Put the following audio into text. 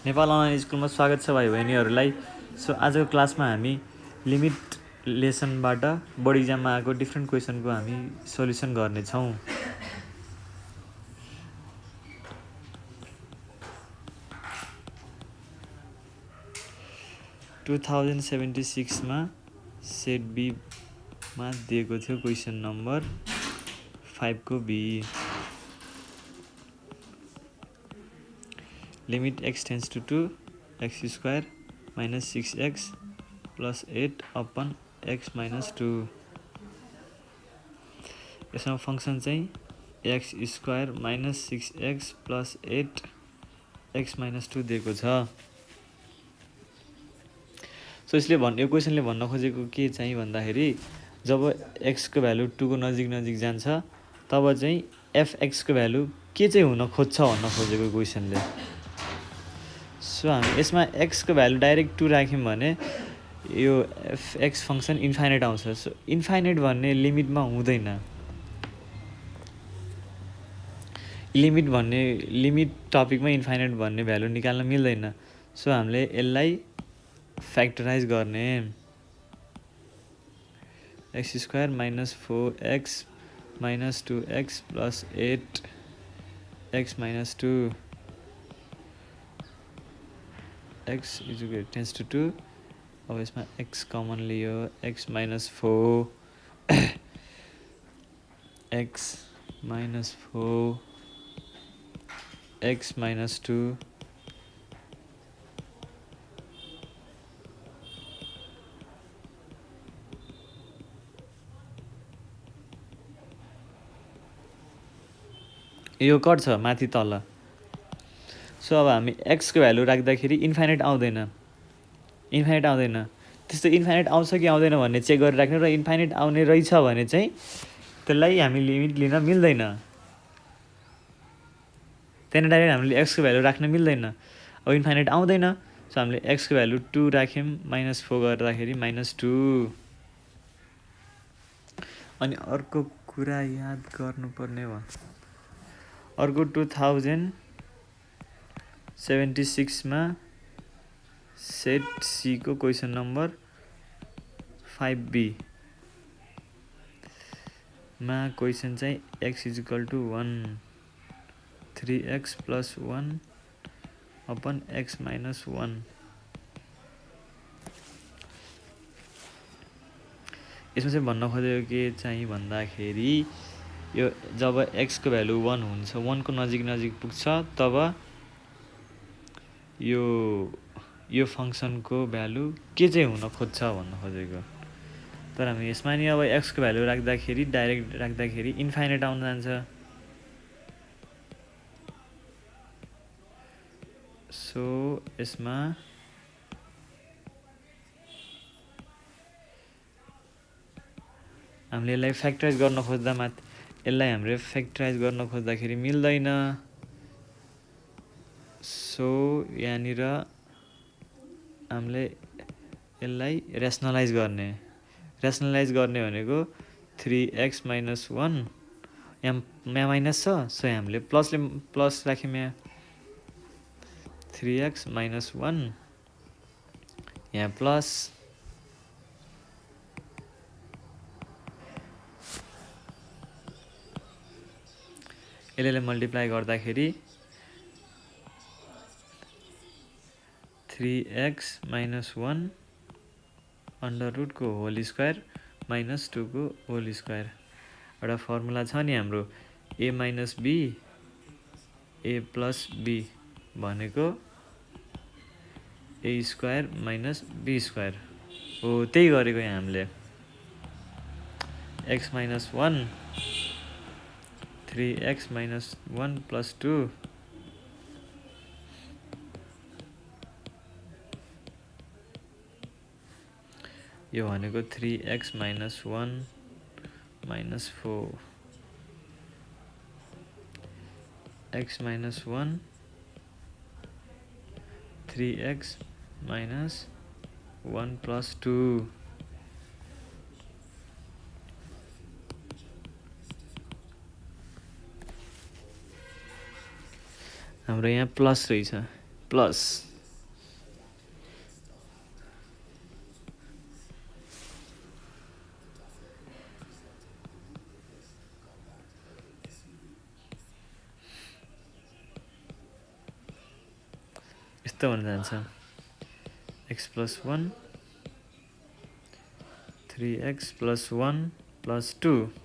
Nepal online स्कुलमा स्वागत छ भाइ बहिनीहरूलाई। सो आजको क्लासमा हामी लिमिट लेसनबाट बोर्ड इक्जाममा आएको डिफ्रेन्ट क्वेसनको हामी सोल्युसन गर्नेछौँ। टु 2076 मा सेट बी मा दिएको थियो क्वेसन नम्बर 5 को B. Limit x tends to 2 x square minus 6x plus 8 upon x minus 2। यसमा फंक्सन चाहिँ x square minus 6x plus 8 x minus 2 दिएको छ। सो यसले यो क्वेसनले भन्न खोजेको के चाहिँ भन्दाखेरि जब x को भ्यालु 2 को नजिक नजिक जान्छ तब चाहिँ fx को भ्यालु के चाहिँ हुन खोज्छ भन्न खोजेको क्वेसनले। सो हामी यसमा x को भ्यालु डाइरेक्ट 2 राख्यौं भने यो fx फंक्सन इन्फाइनाइट आउँछ। सो इन्फाइनाइट भन्ने लिमिटमा हुँदैन। लिमिट टपिकमा इन्फाइनाइट भन्ने भ्यालु निकाल्न मिल्दैन। सो हामीले यसलाई फ्याक्टराइज गर्ने। x square minus 4x minus 2x plus 8x minus 2 x is equal tends to 2। अब यसमा x कमन लियो x minus 4 x minus 4 x minus 2 यो कट छ माथि तल। सो अब हामी x को भ्यालु राख्दाखेरि इन्फाइनाइट आउँदैन। त्यस्तो इन्फाइनाइट आउँछ कि आउँदैन भन्ने चेक गरेर राख्नु र इन्फाइनाइट आउने रहेछ भने चाहिँ त्यसलाई हामी लिमिट लिन मिल्दैन। त्यहाँ डाइरेक्ट हामीले x को भ्यालु राख्न मिल्दैन। अब इन्फाइनाइट आउँदैन। सो हामीले x को भ्यालु 2 राख्यौं माइनस 4 गर्दाखेरि माइनस 2। अनि अर्को कुरा याद गर्नुपर्ने भयो। अर्को 2076 मा सेट सी को क्वेसन नम्बर 5b मा क्वेसन चाहिँ x is equal to 1 3x plus 1 upon x minus 1। यसमा चाहिँ भन्न खोजेको के चाहिँ भन्दाखेरि यो जब x को भ्यालु 1 हुन्छ 1 को नजिक नजिक पुग्छ तब यो फंक्सनको भ्यालु के चाहिँ हुन खोज्छ भन्न खोजेको। तर हामी यसमा नि अब x को भ्यालु राख्दाखेरि डाइरेक्ट राख्दाखेरि इन्फाइनाइट आउन जान्छ। सो यसमा हामीले यसलाई फ्याक्टराइज गर्न खोज्दा यसलाई हामीले फ्याक्टराइज गर्न खोज्दाखेरि मिल्दैन। सो यहाँनिर हामीले यसलाई रेसनलाइज गर्ने भनेको 3x माइनस 1 यहाँ माइनस छ। सो हामीले प्लस राख्यौं यहाँ 3x माइनस 1 यहाँ प्लस यसले मल्टिप्लाई गर्दाखेरि 3x माइनस 1 अन्डर रुट को होल स्क्वायर माइनस 2 को होल स्क्वायर। एउटा फर्मुला छ नि हाम्रो a minus b a plus b भनेको a square minus b square हो। त्यही गरेको यहाँ हामीले x minus 1 3x minus 1 plus 2 यो भनेको 3x minus 1 minus 4 x minus 1 3x minus 1 plus 2 हाम्रो यहाँ प्लस रहेछ प्लस यस्तो हुन जान्छ x + 1 3x + 1 + 2